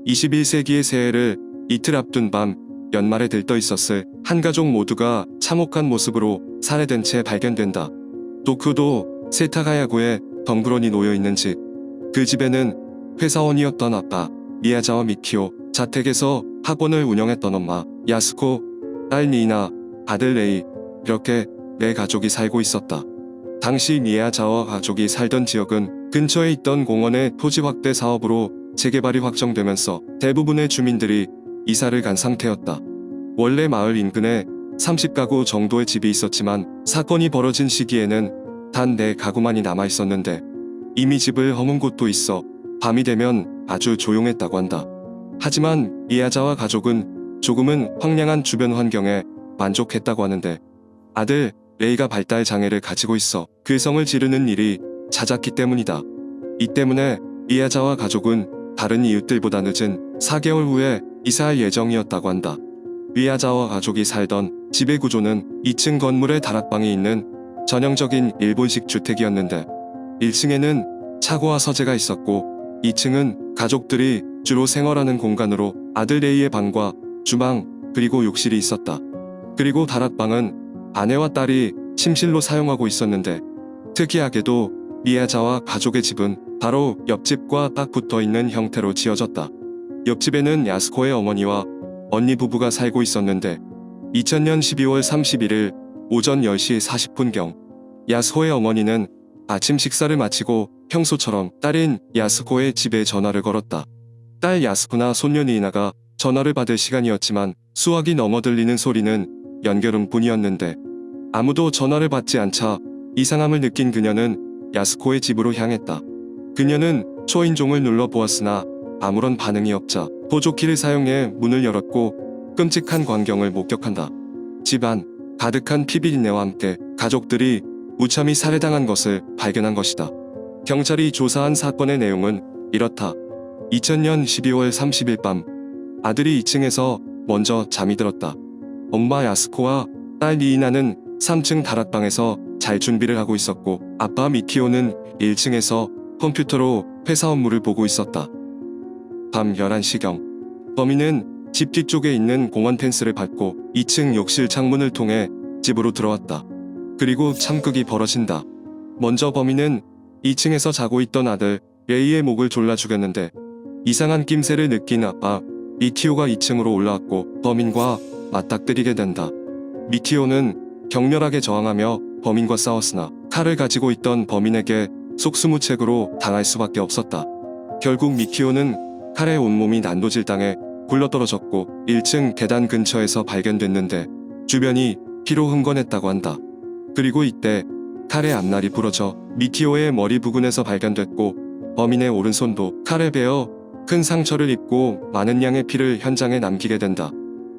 21세기의 새해를 이틀 앞둔 밤 연말에 들떠 있었을 한 가족 모두가 참혹한 모습으로 살해된 채 발견된다. 도쿄도 세타가야구에 덩그러니 놓여있는 집. 그 집에는 회사원이었던 아빠 미야자와 미키오, 자택에서 학원을 운영했던 엄마 야스코, 딸 니나, 아들 레이, 이렇게 네 가족이 살고 있었다. 당시 미야자와 가족이 살던 지역은 근처에 있던 공원의 토지 확대 사업으로 재개발이 확정되면서 대부분의 주민들이 이사를 간 상태였다. 원래 마을 인근에 30가구 정도의 집이 있었지만 사건이 벌어진 시기에는 단 4가구만이 남아있었는데 이미 집을 허문 곳도 있어 밤이 되면 아주 조용했다고 한다. 하지만 미야자와 가족은 조금은 황량한 주변 환경에 만족했다고 하는데 아들 레이가 발달 장애를 가지고 있어 괴성을 지르는 일이 잦았기 때문이다. 이 때문에 미야자와 가족은 다른 이웃들보다 늦은 4개월 후에 이사할 예정이었다고 한다. 미야자와 가족이 살던 집의 구조는 2층 건물에 다락방이 있는 전형적인 일본식 주택이었는데 1층에는 차고와 서재가 있었고 2층은 가족들이 주로 생활하는 공간으로 아들 레이의 방과 주방 그리고 욕실이 있었다. 그리고 다락방은 아내와 딸이 침실로 사용하고 있었는데 특이하게도 미야자와 가족의 집은 바로 옆집과 딱 붙어있는 형태로 지어졌다. 옆집에는 야스코의 어머니와 언니 부부가 살고 있었는데 2000년 12월 31일 오전 10시 40분경 야스코의 어머니는 아침 식사를 마치고 평소처럼 딸인 야스코의 집에 전화를 걸었다. 딸 야스코나 손녀 니나가 전화를 받을 시간이었지만 수화기 넘어 들리는 소리는 연결음 뿐이었는데 아무도 전화를 받지 않자 이상함을 느낀 그녀는 야스코의 집으로 향했다. 그녀는 초인종을 눌러보았으나 아무런 반응이 없자 보조키를 사용해 문을 열었고 끔찍한 광경을 목격한다. 집안 가득한 피비린내와 함께 가족들이 무참히 살해당한 것을 발견한 것이다. 경찰이 조사한 사건의 내용은 이렇다. 2000년 12월 30일 밤 아들이 2층에서 먼저 잠이 들었다. 엄마 야스코와 딸 니이나는 3층 다락방에서 잘 준비를 하고 있었고 아빠 미키오는 1층에서 컴퓨터로 회사 업무를 보고 있었다. 밤 11시경 범인은 집 뒤쪽에 있는 공원 펜스를 밟고 2층 욕실 창문을 통해 집으로 들어왔다. 그리고 참극이 벌어진다. 먼저 범인은 2층에서 자고 있던 아들 레이의 목을 졸라 죽였는데 이상한 낌새를 느낀 아빠 미키오가 2층으로 올라왔고 범인과 맞닥뜨리게 된다. 미키오는 격렬하게 저항하며 범인과 싸웠으나 칼을 가지고 있던 범인에게 속수무책으로 당할 수밖에 없었다. 결국 미키오는 칼에 온몸이 난도질당해 굴러떨어졌고 1층 계단 근처에서 발견됐는데 주변이 피로 흥건했다고 한다. 그리고 이때 칼의 앞날이 부러져 미키오의 머리 부근에서 발견됐고 범인의 오른손도 칼에 베어 큰 상처를 입고 많은 양의 피를 현장에 남기게 된다.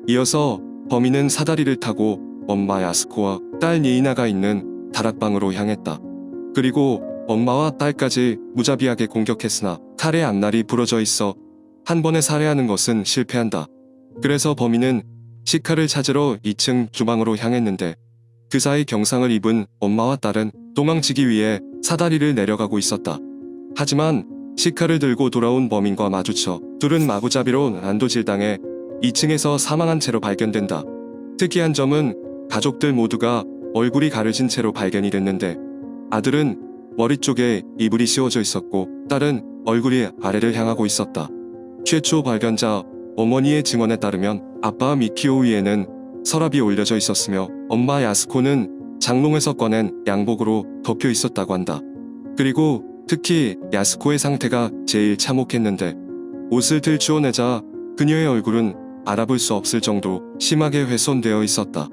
이어서 범인은 사다리를 타고 엄마 야스코와 딸 니이나가 있는 다락방으로 향했다. 그리고 엄마와 딸까지 무자비하게 공격했으나 칼의 앞날이 부러져 있어 한 번에 살해하는 것은 실패한다. 그래서 범인은 시카를 찾으러 2층 주방으로 향했는데 그 사이 경상을 입은 엄마와 딸은 도망치기 위해 사다리를 내려가고 있었다. 하지만 시카를 들고 돌아온 범인과 마주쳐 둘은 마구잡이로 난도질당해 2층에서 사망한 채로 발견된다. 특이한 점은 가족들 모두가 얼굴이 가려진 채로 발견이 됐는데 아들은 머리 쪽에 이불이 씌워져 있었고 딸은 얼굴이 아래를 향하고 있었다. 최초 발견자 어머니의 증언에 따르면 아빠 미키오 위에는 서랍이 올려져 있었으며 엄마 야스코는 장롱에서 꺼낸 양복으로 덮여 있었다고 한다. 그리고 특히 야스코의 상태가 제일 참혹했는데 옷을 들추어내자 그녀의 얼굴은 알아볼 수 없을 정도로 심하게 훼손되어 있었다.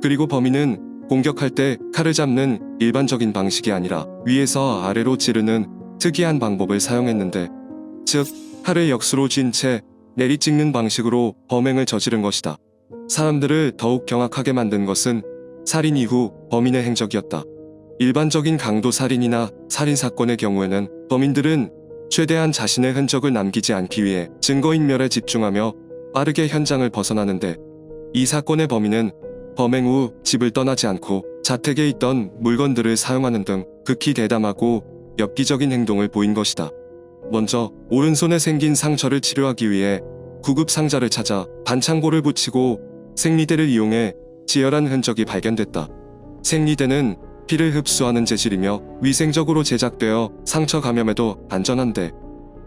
그리고 범인은 공격할 때 칼을 잡는 일반적인 방식이 아니라 위에서 아래로 찌르는 특이한 방법을 사용했는데 즉 칼을 역수로 쥔 채 내리찍는 방식으로 범행을 저지른 것이다. 사람들을 더욱 경악하게 만든 것은 살인 이후 범인의 행적이었다. 일반적인 강도 살인이나 살인사건의 경우에는 범인들은 최대한 자신의 흔적을 남기지 않기 위해 증거인멸에 집중하며 빠르게 현장을 벗어나는데 이 사건의 범인은 범행 후 집을 떠나지 않고 자택에 있던 물건들을 사용하는 등 극히 대담하고 엽기적인 행동을 보인 것이다. 먼저 오른손에 생긴 상처를 치료하기 위해 구급 상자를 찾아 반창고를 붙이고 생리대를 이용해 지혈한 흔적이 발견됐다. 생리대는 피를 흡수하는 재질이며 위생적으로 제작되어 상처 감염에도 안전한데,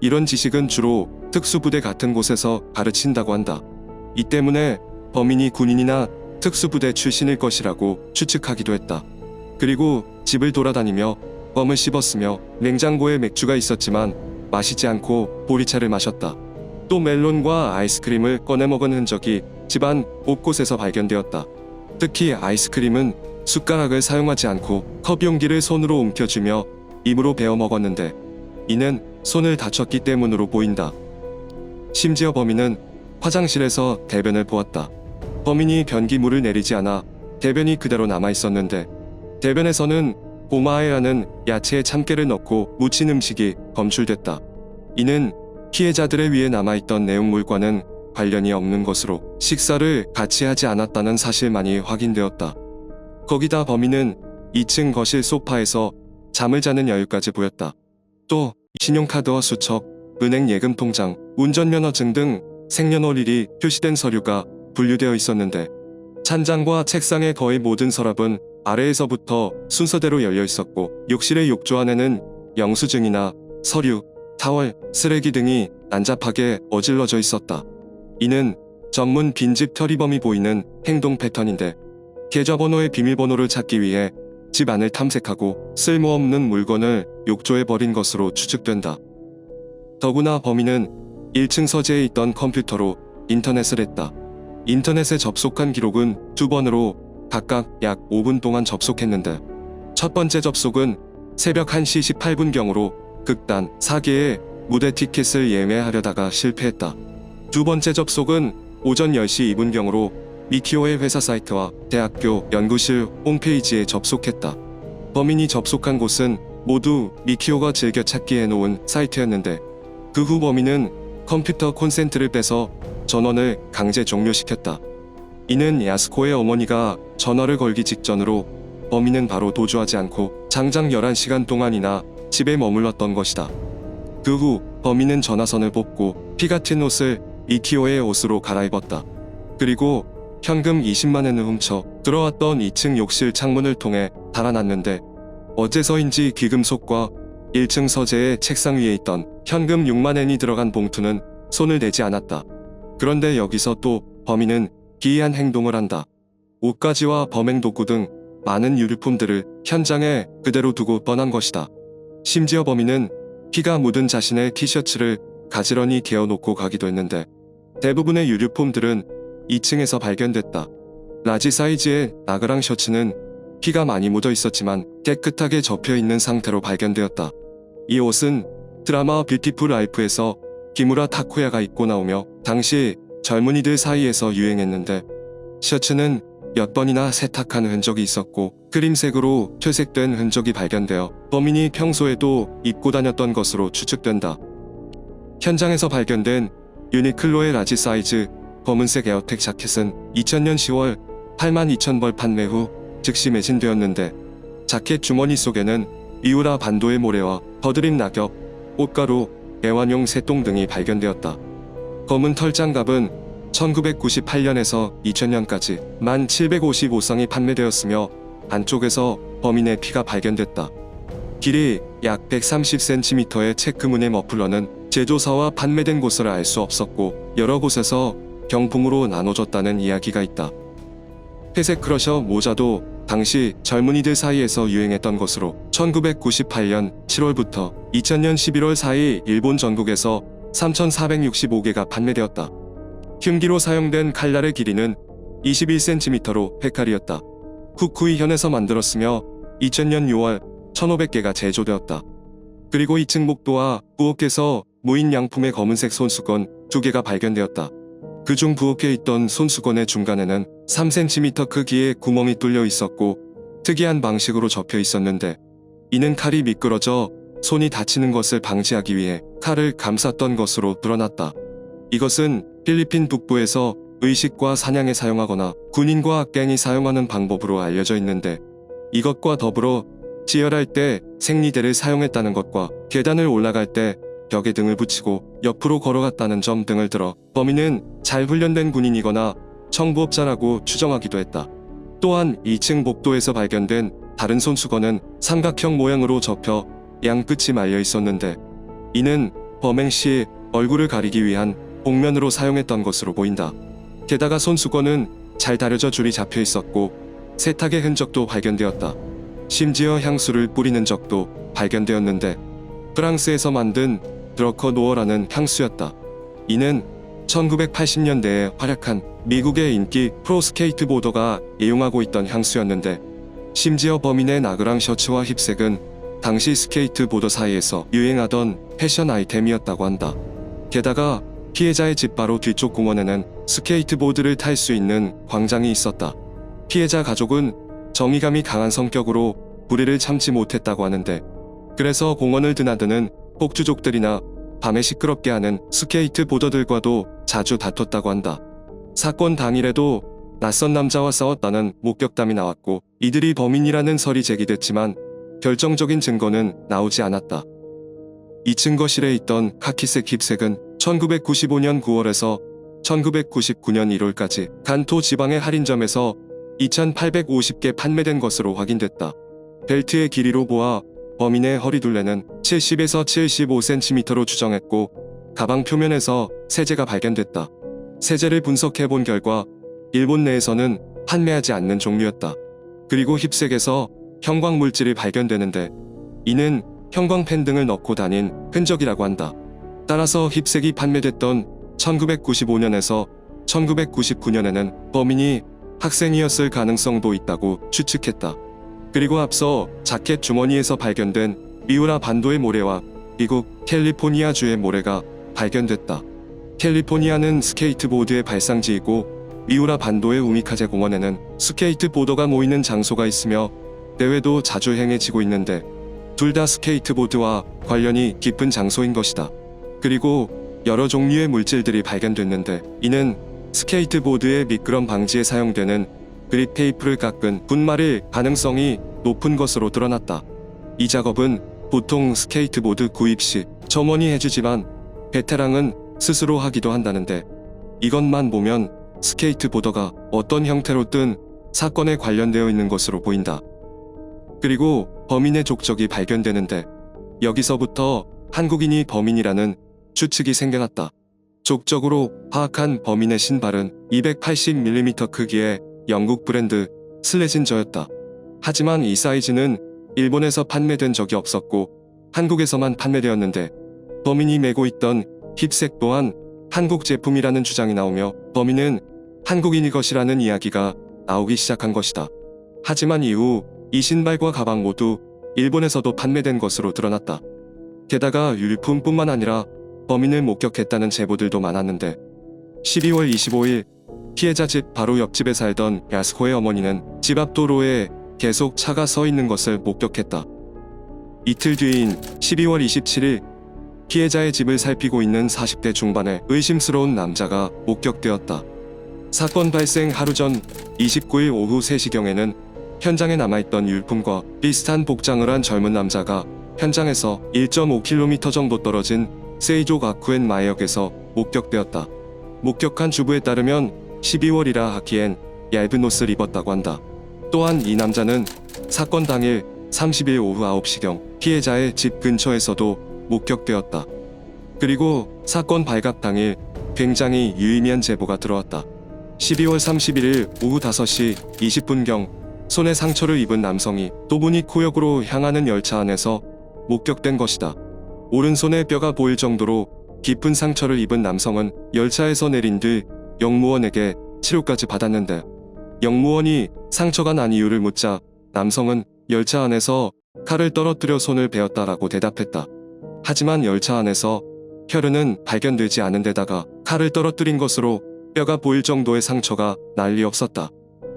이런 지식은 주로 특수부대 같은 곳에서 가르친다고 한다. 이 때문에 범인이 군인이나 특수부대 출신일 것이라고 추측하기도 했다. 그리고 집을 돌아다니며 껌을 씹었으며 냉장고에 맥주가 있었지만 마시지 않고 보리차를 마셨다. 또 멜론과 아이스크림을 꺼내 먹은 흔적이 집안 곳곳에서 발견되었다. 특히 아이스크림은 숟가락을 사용하지 않고 컵 용기를 손으로 움켜쥐며 입으로 베어 먹었는데, 이는 손을 다쳤기 때문으로 보인다. 심지어 범인은 화장실에서 대변을 보았다. 범인이 변기물을 내리지 않아 대변이 그대로 남아 있었는데, 대변에서는 고마에라는 야채에 참깨를 넣고 무친 음식이 검출됐다. 이는 피해자들의 위에 남아있던 내용물과는 관련이 없는 것으로 식사를 같이 하지 않았다는 사실만이 확인되었다. 거기다 범인은 2층 거실 소파에서 잠을 자는 여유까지 보였다. 또 신용카드와 수첩, 은행 예금 통장, 운전면허증 등 생년월일이 표시된 서류가 분류되어 있었는데, 찬장과 책상의 거의 모든 서랍은 아래에서부터 순서대로 열려 있었고, 욕실의 욕조 안에는 영수증이나 서류, 타월, 쓰레기 등이 난잡하게 어질러져 있었다. 이는 전문 빈집 털이범이 보이는 행동 패턴인데, 계좌번호의 비밀번호를 찾기 위해 집 안을 탐색하고 쓸모없는 물건을 욕조에 버린 것으로 추측된다. 더구나 범인은 1층 서재에 있던 컴퓨터로 인터넷을 했다. 인터넷에 접속한 기록은 2번으로 각각 약 5분 동안 접속했는데, 첫 번째 접속은 새벽 1시 18분경으로 극단 4개의 무대 티켓을 예매하려다가 실패했다. 두 번째 접속은 오전 10시 2분경으로 미키오의 회사 사이트와 대학교 연구실 홈페이지에 접속했다. 범인이 접속한 곳은 모두 미키오가 즐겨 찾기 해놓은 사이트였는데, 그 후 범인은 컴퓨터 콘센트를 빼서 전원을 강제 종료시켰다. 이는 야스코의 어머니가 전화를 걸기 직전으로 범인은 바로 도주하지 않고 장장 11시간 동안이나 집에 머물렀던 것이다. 그 후 범인은 전화선을 뽑고 피 같은 옷을 미키오의 옷으로 갈아입었다. 그리고 현금 20만 엔을 훔쳐 들어왔던 2층 욕실 창문을 통해 달아났는데, 어째서인지 귀금속과 1층 서재의 책상 위에 있던 현금 6만 엔이 들어간 봉투는 손을 대지 않았다. 그런데 여기서 또 범인은 기이한 행동을 한다. 옷가지와 범행 도구 등 많은 유류품들을 현장에 그대로 두고 떠난 것이다. 심지어 범인은 피가 묻은 자신의 티셔츠를 가지런히 개어놓고 가기도 했는데, 대부분의 유류품들은 2층에서 발견됐다. 라지 사이즈의 나그랑 셔츠는 피가 많이 묻어 있었지만 깨끗하게 접혀 있는 상태로 발견되었다. 이 옷은 드라마 뷰티풀 라이프에서 기무라 타쿠야가 입고 나오며 당시 젊은이들 사이에서 유행했는데, 셔츠는 몇 번이나 세탁한 흔적이 있었고 크림색으로 퇴색된 흔적이 발견되어 범인이 평소에도 입고 다녔던 것으로 추측된다. 현장에서 발견된 유니클로의 라지 사이즈 검은색 에어텍 자켓은 2000년 10월 82,000벌 판매 후 즉시 매진되었는데, 자켓 주머니 속에는 미우라 반도의 모래와 버드림 낙엽, 꽃가루, 애완용 새똥 등이 발견되었다. 검은 털장갑은 1998년에서 2000년까지 1755쌍이 판매되었으며 안쪽에서 범인의 피가 발견됐다. 길이 약 130cm의 체크무늬 머플러는 제조사와 판매된 곳을 알 수 없었고 여러 곳에서 경품으로 나눠줬다는 이야기가 있다. 회색 크러셔 모자도 당시 젊은이들 사이에서 유행했던 것으로 1998년 7월부터 2000년 11월 사이 일본 전국에서 3,465개가 판매되었다. 흉기로 사용된 칼날의 길이는 21cm로 페칼이었다. 후쿠이 현에서 만들었으며 2000년 6월 1,500개가 제조되었다. 그리고 2층 복도와 부엌에서 무인양품의 검은색 손수건 2개가 발견되었다. 그중 부엌에 있던 손수건의 중간에는 3cm 크기의 구멍이 뚫려 있었고 특이한 방식으로 접혀 있었는데, 이는 칼이 미끄러져 손이 다치는 것을 방지하기 위해 칼을 감쌌던 것으로 드러났다. 이것은 필리핀 북부에서 의식과 사냥에 사용하거나 군인과 갱이 사용하는 방법으로 알려져 있는데, 이것과 더불어 지혈할 때 생리대를 사용했다는 것과 계단을 올라갈 때 벽에 등을 붙이고 옆으로 걸어갔다는 점 등을 들어 범인은 잘 훈련된 군인이거나 청부업자라고 추정하기도 했다. 또한 2층 복도에서 발견된 다른 손수건은 삼각형 모양으로 접혀 양끝이 말려 있었는데 이는 범행 시 얼굴을 가리기 위한 복면으로 사용했던 것으로 보인다. 게다가 손수건은 잘 다려져 줄이 잡혀 있었고 세탁의 흔적도 발견되었다. 심지어 향수를 뿌리는 적도 발견되었는데 프랑스에서 만든 드러커 노어라는 향수였다. 이는 1980년대에 활약한 미국의 인기 프로스케이트보더가 애용하고 있던 향수였는데 심지어 범인의 나그랑 셔츠와 힙색은 당시 스케이트보더 사이에서 유행하던 패션 아이템이었다고 한다. 게다가 피해자의 집 바로 뒤쪽 공원에는 스케이트보드를 탈 수 있는 광장이 있었다. 피해자 가족은 정의감이 강한 성격으로 불의를 참지 못했다고 하는데 그래서 공원을 드나드는 폭주족들이나 밤에 시끄럽게 하는 스케이트보더들과도 자주 다퉜다고 한다. 사건 당일에도 낯선 남자와 싸웠다는 목격담이 나왔고 이들이 범인이라는 설이 제기됐지만 결정적인 증거는 나오지 않았다. 2층 거실에 있던 카키색 힙색은 1995년 9월에서 1999년 1월까지 간토 지방의 할인점에서 2,850개 판매된 것으로 확인됐다. 벨트의 길이로 보아 범인의 허리둘레는 70에서 75cm로 추정했고 가방 표면에서 세제가 발견됐다. 세제를 분석해본 결과 일본 내에서는 판매하지 않는 종류였다. 그리고 힙색에서 형광물질이 발견되는데 이는 형광펜 등을 넣고 다닌 흔적이라고 한다. 따라서 힙색이 판매됐던 1995년에서 1999년에는 범인이 학생이었을 가능성도 있다고 추측했다. 그리고 앞서 자켓 주머니에서 발견된 미우라 반도의 모래와 미국 캘리포니아주의 모래가 발견됐다. 캘리포니아는 스케이트보드의 발상지이고 미우라 반도의 우미카제 공원에는 스케이트보더가 모이는 장소가 있으며 대회도 자주 행해지고 있는데 둘 다 스케이트보드와 관련이 깊은 장소인 것이다. 그리고 여러 종류의 물질들이 발견됐는데 이는 스케이트보드의 미끄럼 방지에 사용되는 그립 테이프를 깎은 분말일 가능성이 높은 것으로 드러났다. 이 작업은 보통 스케이트보드 구입 시 점원이 해주지만 베테랑은 스스로 하기도 한다는데 이것만 보면 스케이트보더가 어떤 형태로든 사건에 관련되어 있는 것으로 보인다. 그리고 범인의 족적이 발견되는데 여기서부터 한국인이 범인이라는 추측이 생겨났다. 족적으로 파악한 범인의 신발은 280mm 크기의 영국 브랜드 슬레진저였다. 하지만 이 사이즈는 일본에서 판매된 적이 없었고 한국에서만 판매되었는데 범인이 메고 있던 힙색 또한 한국 제품이라는 주장이 나오며 범인은 한국인일 것이라는 이야기가 나오기 시작한 것이다. 하지만 이후 이 신발과 가방 모두 일본에서도 판매된 것으로 드러났다. 게다가 율품뿐만 아니라 범인을 목격했다는 제보들도 많았는데 12월 25일 피해자 집 바로 옆집에 살던 야스코의 어머니는 집 앞 도로에 계속 차가 서 있는 것을 목격했다. 이틀 뒤인 12월 27일 피해자의 집을 살피고 있는 40대 중반의 의심스러운 남자가 목격되었다. 사건 발생 하루 전 29일 오후 3시경에는 현장에 남아있던 율품과 비슷한 복장을 한 젊은 남자가 현장에서 1.5km 정도 떨어진 세이조 가쿠엔 마에역에서 목격되었다. 목격한 주부에 따르면 12월이라 하기엔 얇은 옷을 입었다고 한다. 또한 이 남자는 사건 당일 30일 오후 9시경 피해자의 집 근처에서도 목격되었다. 그리고 사건 발각 당일 굉장히 유의미한 제보가 들어왔다. 12월 31일 오후 5시 20분경 손에 상처를 입은 남성이 도부니코역으로 향하는 열차 안에서 목격된 것이다. 오른손에 뼈가 보일 정도로 깊은 상처를 입은 남성은 열차에서 내린 뒤 영무원에게 치료까지 받았는데 영무원이 상처가 난 이유를 묻자 남성은 열차 안에서 칼을 떨어뜨려 손을 베었다라고 대답했다. 하지만 열차 안에서 혈흔은 발견되지 않은 데다가 칼을 떨어뜨린 것으로 뼈가 보일 정도의 상처가 날 리 없었다.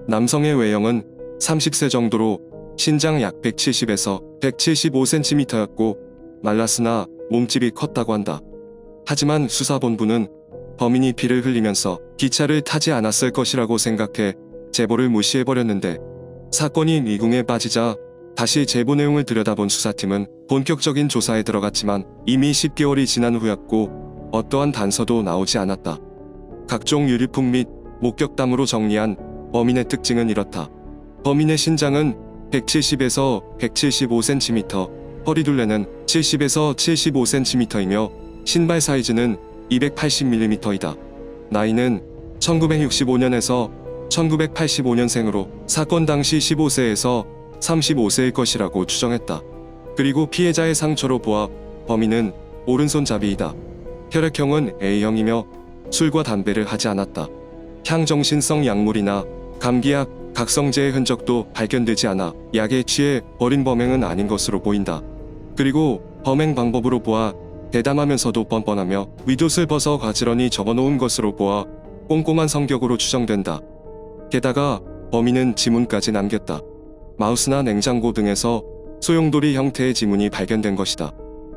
남성의 외형은 30세 정도로 신장 약 170에서 175cm였고 말랐으나 몸집이 컸다고 한다. 하지만 수사본부는 범인이 피를 흘리면서 기차를 타지 않았을 것이라고 생각해 제보를 무시해버렸는데 사건이 미궁에 빠지자 다시 제보 내용을 들여다본 수사팀은 본격적인 조사에 들어갔지만 이미 10개월이 지난 후였고 어떠한 단서도 나오지 않았다. 각종 유류품 및 목격담으로 정리한 범인의 특징은 이렇다. 범인의 신장은 170에서 175cm, 허리둘레는 70에서 75cm이며 신발 사이즈는 280mm이다. 나이는 1965년에서 1985년생으로 사건 당시 15세에서 35세일 것이라고 추정했다. 그리고 피해자의 상처로 보아 범인은 오른손잡이이다. 혈액형은 A형이며 술과 담배를 하지 않았다. 향정신성 약물이나 감기약, 각성제의 흔적도 발견되지 않아 약에 취해 벌인 범행은 아닌 것으로 보인다. 그리고 범행 방법으로 보아 대담하면서도 뻔뻔하며 윗옷을 벗어 가지런히 접어놓은 것으로 보아 꼼꼼한 성격으로 추정된다. 게다가 범인은 지문까지 남겼다. 마우스나 냉장고 등에서 소용돌이 형태의 지문이 발견된 것이다.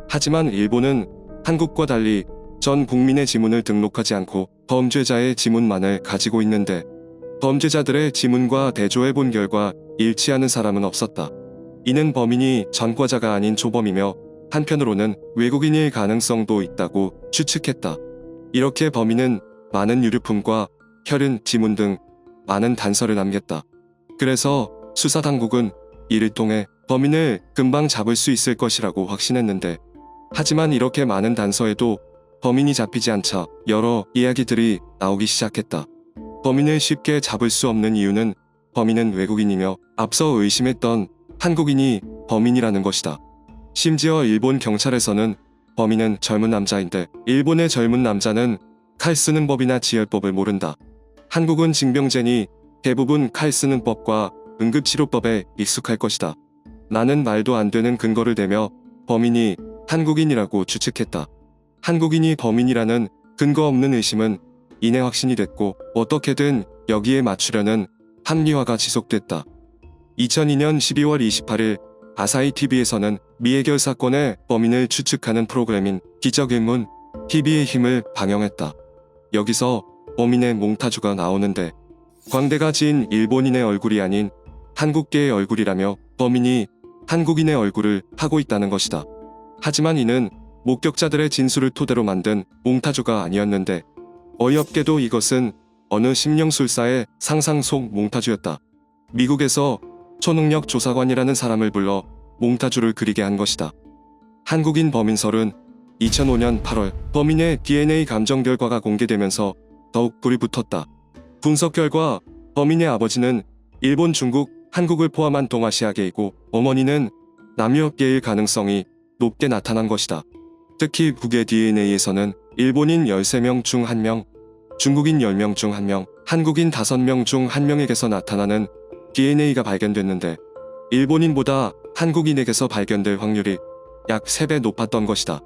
하지만 일본은 한국과 달리 전 국민의 지문을 등록하지 않고 범죄자의 지문만을 가지고 있는데 범죄자들의 지문과 대조해본 결과 일치하는 사람은 없었다. 이는 범인이 전과자가 아닌 초범이며 한편으로는 외국인일 가능성도 있다고 추측했다. 이렇게 범인은 많은 유류품과 혈흔, 지문 등 많은 단서를 남겼다. 그래서 수사당국은 이를 통해 범인을 금방 잡을 수 있을 것이라고 확신했는데 하지만 이렇게 많은 단서에도 범인이 잡히지 않자 여러 이야기들이 나오기 시작했다. 범인을 쉽게 잡을 수 없는 이유는 범인은 외국인이며 앞서 의심했던 한국인이 범인이라는 것이다. 심지어 일본 경찰에서는 범인은 젊은 남자인데 일본의 젊은 남자는 칼 쓰는 법이나 지혈법을 모른다. 한국은 징병제니 대부분 칼 쓰는 법과 응급치료법에 익숙할 것이다. 나는 말도 안 되는 근거를 대며 범인이 한국인이라고 추측했다. 한국인이 범인이라는 근거 없는 의심은 이내 확신이 됐고 어떻게든 여기에 맞추려는 합리화가 지속됐다. 2002년 12월 28일 아사히 TV에서는 미해결 사건의 범인을 추측하는 프로그램인 기적의문 TV의 힘을 방영했다. 여기서 범인의 몽타주가 나오는데 광대가 진 일본인의 얼굴이 아닌 한국계의 얼굴이라며 범인이 한국인의 얼굴을 하고 있다는 것이다. 하지만 이는 목격자들의 진술을 토대로 만든 몽타주가 아니었는데 어이없게도 이것은 어느 심령술사의 상상 속 몽타주였다. 미국에서 초능력 조사관이라는 사람을 불러 몽타주를 그리게 한 것이다. 한국인 범인설은 2005년 8월 범인의 DNA 감정 결과가 공개되면서 더욱 불이 붙었다. 분석 결과 범인의 아버지는 일본, 중국, 한국을 포함한 동아시아계이고 어머니는 남유럽계일 가능성이 높게 나타난 것이다. 특히 북의 DNA에서는 일본인 13명 중 1명, 중국인 10명 중 1명, 한국인 5명 중 1명에게서 나타나는 DNA가 발견됐는데 일본인보다 한국인에게서 발견될 확률이 약 3배 높았던 것이다.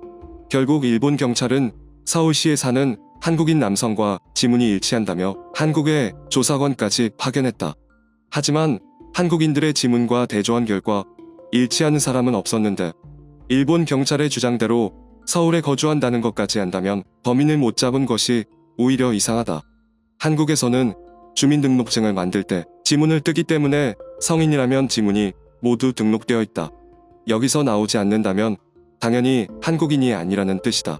결국 일본 경찰은 서울시에 사는 한국인 남성과 지문이 일치한다며 한국의 조사관까지 파견했다. 하지만 한국인들의 지문과 대조한 결과 일치하는 사람은 없었는데 일본 경찰의 주장대로 서울에 거주한다는 것까지 한다면 범인을 못 잡은 것이 오히려 이상하다. 한국에서는 주민등록증을 만들 때 지문을 뜨기 때문에 성인이라면 지문이 모두 등록되어 있다. 여기서 나오지 않는다면 당연히 한국인이 아니라는 뜻이다.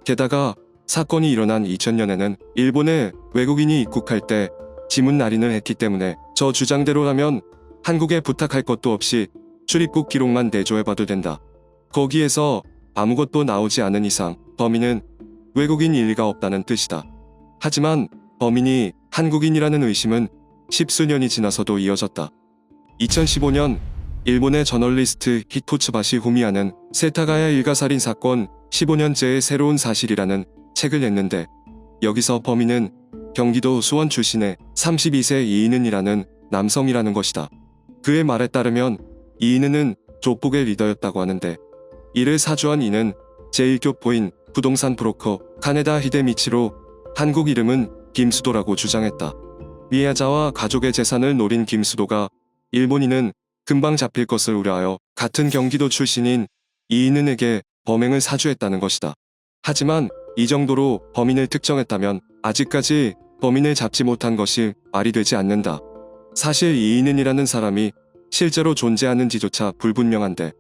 게다가 사건이 일어난 2000년에는 일본에 외국인이 입국할 때 지문 날인을 했기 때문에 저 주장대로라면 한국에 부탁할 것도 없이 출입국 기록만 대조해봐도 된다. 거기에서 아무것도 나오지 않은 이상 범인은 외국인일 리가 없다는 뜻이다. 하지만 범인이 한국인이라는 의심은 십수년이 지나서도 이어졌다. 2015년 일본의 저널리스트 히토츠바시 후미야는 세타가야 일가살인 사건 15년째의 새로운 사실이라는 책을 냈는데 여기서 범인은 경기도 수원 출신의 32세 이인은이라는 남성이라는 것이다. 그의 말에 따르면 이인은은 조폭의 리더였다고 하는데 이를 사주한 이는 제1교포인 부동산 브로커 카네다 히데미치로 한국 이름은 김수도라고 주장했다. 미야자와 가족의 재산을 노린 김수도가 일본인은 금방 잡힐 것을 우려하여 같은 경기도 출신인 이인은에게 범행을 사주했다는 것이다. 하지만 이 정도로 범인을 특정했다면 아직까지 범인을 잡지 못한 것이 말이 되지 않는다. 사실 이인은이라는 사람이 실제로 존재하는지조차 불분명한데,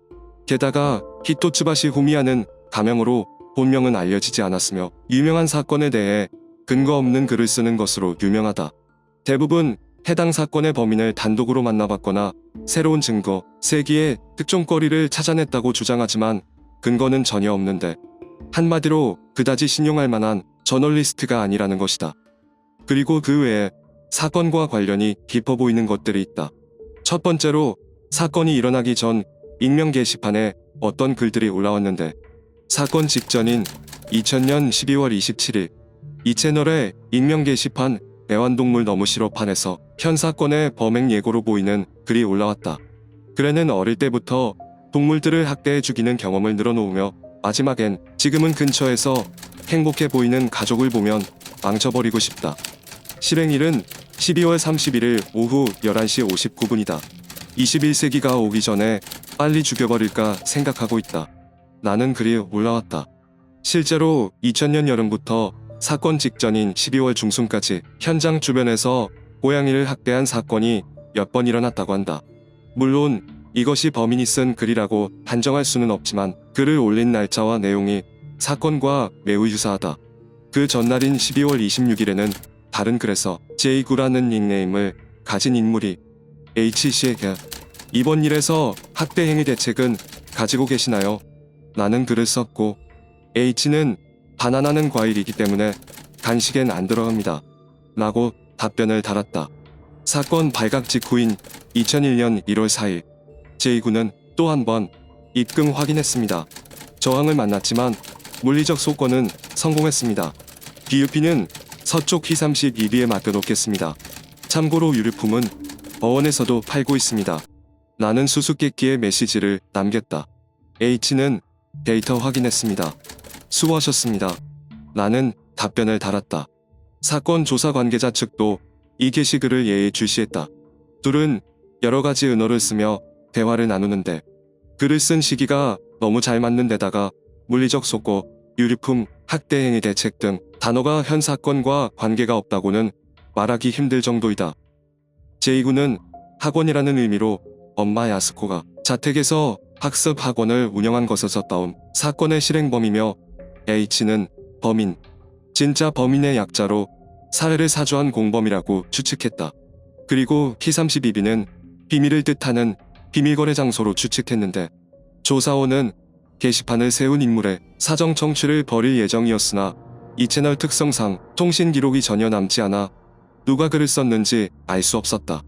게다가 히토츠바시 후미야는 가명으로 본명은 알려지지 않았으며 유명한 사건에 대해 근거 없는 글을 쓰는 것으로 유명하다. 대부분 해당 사건의 범인을 단독으로 만나봤거나 새로운 증거, 세기의 특종거리를 찾아냈다고 주장하지만 근거는 전혀 없는데, 한마디로 그다지 신용할 만한 저널리스트가 아니라는 것이다. 그리고 그 외에 사건과 관련이 깊어 보이는 것들이 있다. 첫 번째로 사건이 일어나기 전 익명 게시판에 어떤 글들이 올라왔는데, 사건 직전인 2000년 12월 27일 이 채널의 익명 게시판 애완동물 너무 싫어판에서 현 사건의 범행 예고로 보이는 글이 올라왔다. 글에는 어릴 때부터 동물들을 학대해 죽이는 경험을 늘어놓으며 마지막엔 지금은 근처에서 행복해 보이는 가족을 보면 망쳐버리고 싶다. 실행일은 12월 31일 오후 11시 59분이다. 21세기가 오기 전에 빨리 죽여버릴까 생각하고 있다. 라는 글이 올라왔다. 실제로 2000년 여름부터 사건 직전인 12월 중순까지 현장 주변에서 고양이를 학대한 사건이 몇 번 일어났다고 한다. 물론 이것이 범인이 쓴 글이라고 단정할 수는 없지만 글을 올린 날짜와 내용이 사건과 매우 유사하다. 그 전날인 12월 26일에는 다른 글에서 제이구라는 닉네임을 가진 인물이 H씨에게 이번 일에서 학대 행위 대책은 가지고 계시나요? 라는 글을 썼고, H는 바나나는 과일이기 때문에 간식엔 안 들어갑니다. 라고 답변을 달았다. 사건 발각 직후인 2001년 1월 4일 제이구는 또 한 번 입금 확인했습니다. 저항을 만났지만 물리적 소권은 성공했습니다. BUP는 서쪽 P32B에 맡겨놓겠습니다. 참고로 유류품은 어원에서도 팔고 있습니다. 라는 수수께끼의 메시지를 남겼다. H는 데이터 확인했습니다. 수고하셨습니다. 라는 답변을 달았다. 사건 조사 관계자 측도 이 게시글을 예의주시했다. 둘은 여러 가지 은어를 쓰며 대화를 나누는데, 글을 쓴 시기가 너무 잘 맞는 데다가 물리적 소고, 유류품, 학대 행위 대책 등 단어가 현 사건과 관계가 없다고는 말하기 힘들 정도이다. 제이구는 학원이라는 의미로 엄마 야스코가 자택에서 학습 학원을 운영한 것에서 따온 사건의 실행범이며, H는 범인, 진짜 범인의 약자로 살해를 사주한 공범이라고 추측했다. 그리고 P32B는 비밀을 뜻하는 비밀거래 장소로 추측했는데, 조사원은 게시판을 세운 인물의 사정 청취를 벌일 예정이었으나 이 채널 특성상 통신 기록이 전혀 남지 않아 누가 글을 썼는지 알 수 없었다.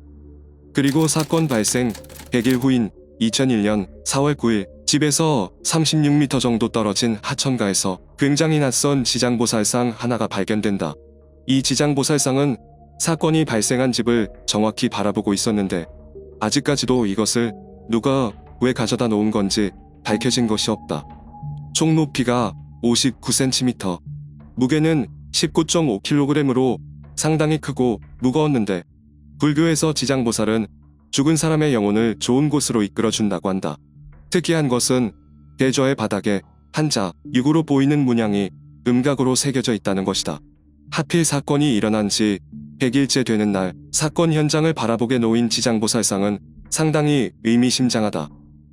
그리고 사건 발생 100일 후인 2001년 4월 9일 집에서 36m 정도 떨어진 하천가에서 굉장히 낯선 지장보살상 하나가 발견된다. 이 지장보살상은 사건이 발생한 집을 정확히 바라보고 있었는데, 아직까지도 이것을 누가 왜 가져다 놓은 건지 밝혀진 것이 없다. 총 높이가 59cm, 무게는 19.5kg으로 상당히 크고 무거웠는데, 불교에서 지장보살은 죽은 사람의 영혼을 좋은 곳으로 이끌어준다고 한다. 특이한 것은 대저의 바닥에 한자, 육으로 보이는 문양이 음각으로 새겨져 있다는 것이다. 하필 사건이 일어난 지 100일째 되는 날 사건 현장을 바라보게 놓인 지장보살상은 상당히 의미심장하다.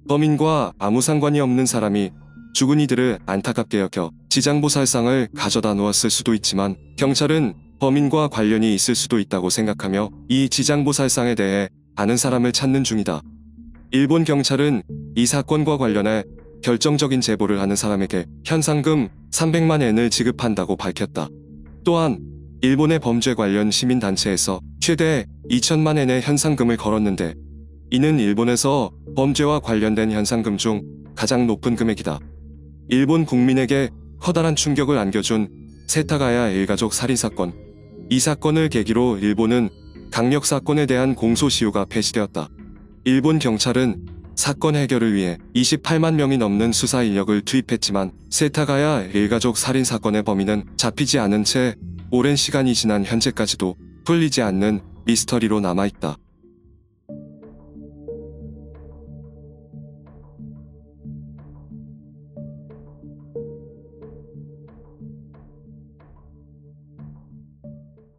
범인과 아무 상관이 없는 사람이 죽은 이들을 안타깝게 여겨 지장보살상을 가져다 놓았을 수도 있지만, 경찰은 범인과 관련이 있을 수도 있다고 생각하며 이 지장보살상에 대해 아는 사람을 찾는 중이다. 일본 경찰은 이 사건과 관련해 결정적인 제보를 하는 사람에게 현상금 300만 엔을 지급한다고 밝혔다. 또한 일본의 범죄 관련 시민단체에서 최대 2천만 엔의 현상금을 걸었는데, 이는 일본에서 범죄와 관련된 현상금 중 가장 높은 금액이다. 일본 국민에게 커다란 충격을 안겨준 세타가야 일가족 살인사건. 이 사건을 계기로 일본은 강력사건에 대한 공소시효가 폐지되었다. 일본 경찰은 사건 해결을 위해 28만 명이 넘는 수사 인력을 투입했지만 세타가야 일가족 살인사건의 범인은 잡히지 않은 채 오랜 시간이 지난 현재까지도 풀리지 않는 미스터리로 남아있다.